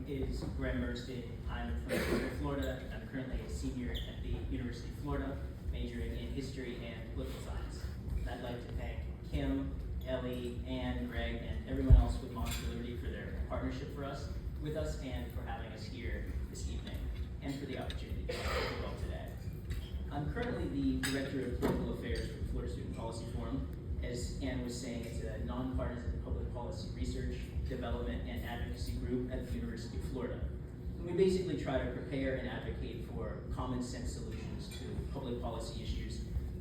is Bernstein. I'm from Florida. I'm currently a senior at the University of Florida, majoring in history and political science. And I'd like to thank Kim, Ellie, Ann, Greg, and everyone else with Moms for Liberty for their partnership with us and for having us here this evening, and for the opportunity to talk today. I'm currently the Director of Political Affairs for the Florida Student Policy Forum. As Ann was saying, it's a nonpartisan public policy research, development, and advocacy group at the University of Florida. And we basically try to prepare and advocate for common sense solutions to public policy issues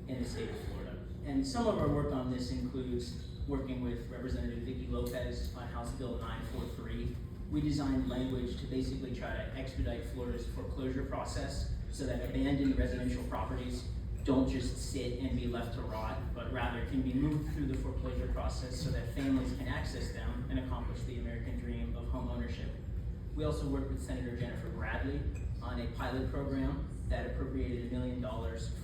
in the state of Florida. And some of our work on this includes working with Representative Vicki Lopez on House Bill 943. We designed language to basically try to expedite Florida's foreclosure process so that abandoned residential properties don't just sit and be left to rot, but rather can be moved through the foreclosure process so that families can access them and accomplish the American dream of home ownership. We also worked with Senator Jennifer Bradley on a pilot program that appropriated $1 million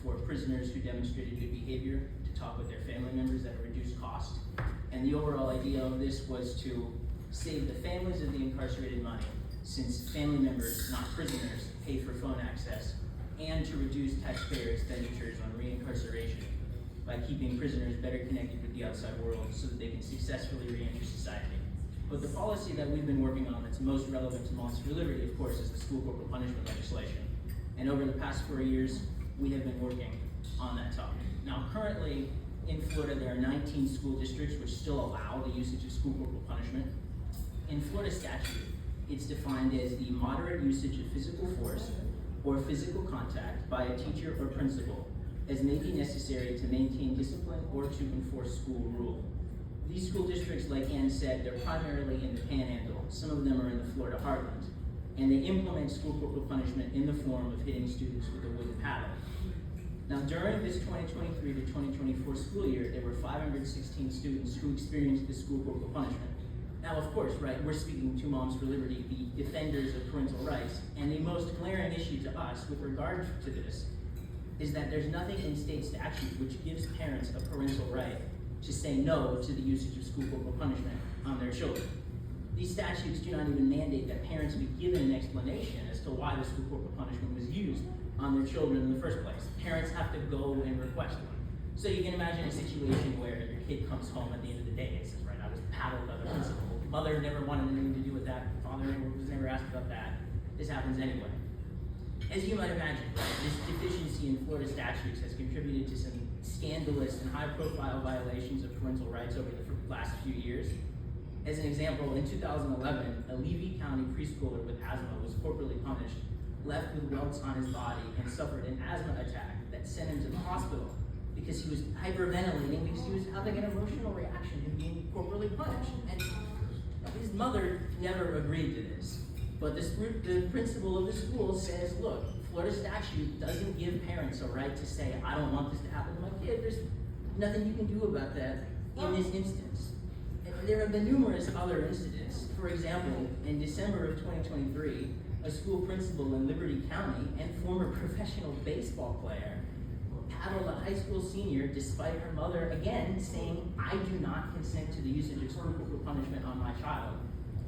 for prisoners who demonstrated good behavior to talk with their family members at a reduced cost. And the overall idea of this was to save the families of the incarcerated money, since family members, not prisoners, pay for phone access, and to reduce taxpayer expenditures on reincarceration by keeping prisoners better connected with the outside world so that they can successfully re-enter society. But the policy that we've been working on that's most relevant to Moms for Liberty, of course, is the school corporal punishment legislation. And over the past 4 years, we have been working on that topic. Now, currently in Florida, there are 19 school districts which still allow the usage of school corporal punishment. In Florida statute, it's defined as the moderate usage of physical force or physical contact by a teacher or principal as may be necessary to maintain discipline or to enforce school rule. These school districts, like Ann said, they're primarily in the Panhandle. Some of them are in the Florida heartland. And they implement school corporal punishment in the form of hitting students with a wooden paddle. Now, during this 2023 to 2024 school year, there were 516 students who experienced the school corporal punishment. Now, of course, right, we're speaking to Moms for Liberty, the defenders of parental rights, and the most glaring issue to us with regard to this is that there's nothing in state statute which gives parents a parental right to say no to the usage of school corporal punishment on their children. These statutes do not even mandate that parents be given an explanation as to why the school corporal punishment was used on their children in the first place. Parents have to go and request one. So you can imagine a situation where your kid comes home at the end of the day and says, right, I was paddled by the principal. Mother never wanted anything to do with that. Father was never asked about that. This happens anyway. As you might imagine, right, this deficiency in Florida statutes has contributed to some scandalous and high-profile violations of parental rights over the last few years. As an example, in 2011, a Levy County preschooler with asthma was corporally punished, left with welts on his body, and suffered an asthma attack that sent him to the hospital because he was hyperventilating because he was having an emotional reaction to being corporally punished. And his mother never agreed to this. But the principal of the school says, look, Florida statute doesn't give parents a right to say, I don't want this to happen to my kid. There's nothing you can do about that in this instance. And there have been numerous other incidents. For example, in December of 2023, a school principal in Liberty County and former professional baseball player paddled a high school senior despite her mother, again, saying, I do not consent to the usage of school corporal punishment on my child.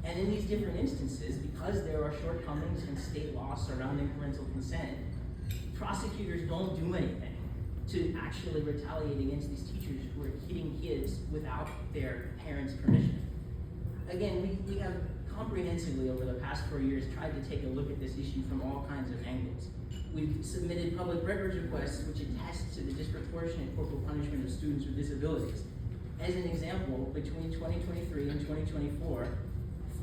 And in these different instances, because there are shortcomings in state law surrounding parental consent, prosecutors don't do anything to actually retaliate against these teachers who are hitting kids without their parents' permission. Again, we have comprehensively over the past 4 years tried to take a look at this issue from all kinds of angles. We've submitted public records requests which attest to the disproportionate corporal punishment of students with disabilities. As an example, between 2023 and 2024,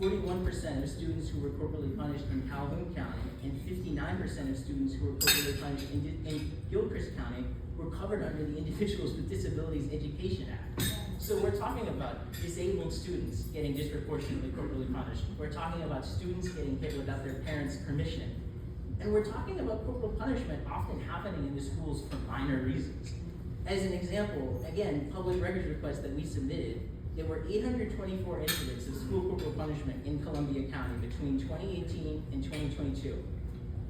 41% of students who were corporally punished in Calhoun County and 59% of students who were corporally punished in Gilchrist County were covered under the Individuals with Disabilities Education Act. So we're talking about disabled students getting disproportionately corporally punished. We're talking about students getting hit without their parents' permission. And we're talking about corporal punishment often happening in the schools for minor reasons. As an example, again, public records requests that we submitted, there were 824 incidents of school corporal punishment in Columbia County between 2018 and 2022.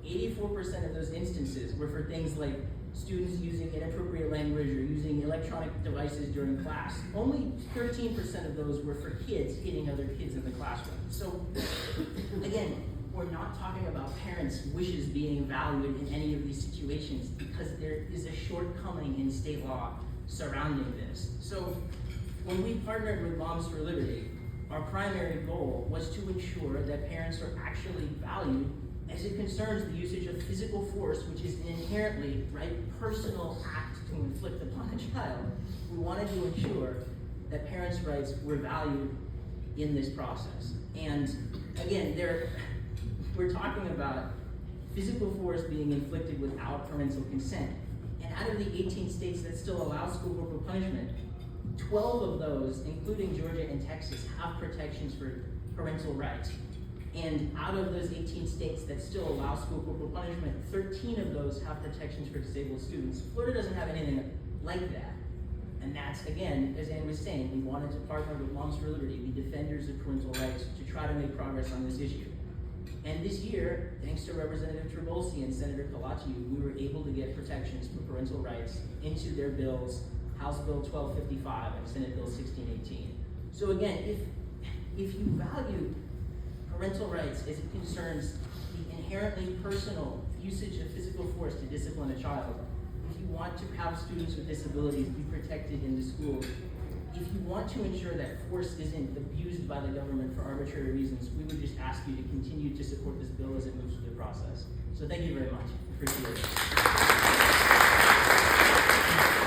84% of those instances were for things like students using inappropriate language or using electronic devices during class. Only 13% of those were for kids hitting other kids in the classroom. So again, we're not talking about parents' wishes being valued in any of these situations because there is a shortcoming in state law surrounding this. So when we partnered with Moms for Liberty, our primary goal was to ensure that parents are actually valued as it concerns the usage of physical force, which is an inherently personal act to inflict upon a child. We wanted to ensure that parents' rights were valued in this process. And again, we're talking about physical force being inflicted without parental consent. And out of the 18 states that still allow school corporal punishment, 12 of those, including Georgia and Texas, have protections for parental rights. And out of those 18 states that still allow school corporal punishment, 13 of those have protections for disabled students. Florida doesn't have anything like that. And that's, again, as Ann was saying, we wanted to partner with Moms for Liberty, be defenders of parental rights, to try to make progress on this issue. And this year, thanks to Representative Trabolsi and Senator Kalachi, we were able to get protections for parental rights into their bills, House Bill 1255 and Senate Bill 1618. So again, if you value parental rights as it concerns the inherently personal usage of physical force to discipline a child, if you want to have students with disabilities be protected in the schools, if you want to ensure that force isn't abused by the government for arbitrary reasons, we would just ask you to continue to support this bill as it moves through the process. So thank you very much. Appreciate it.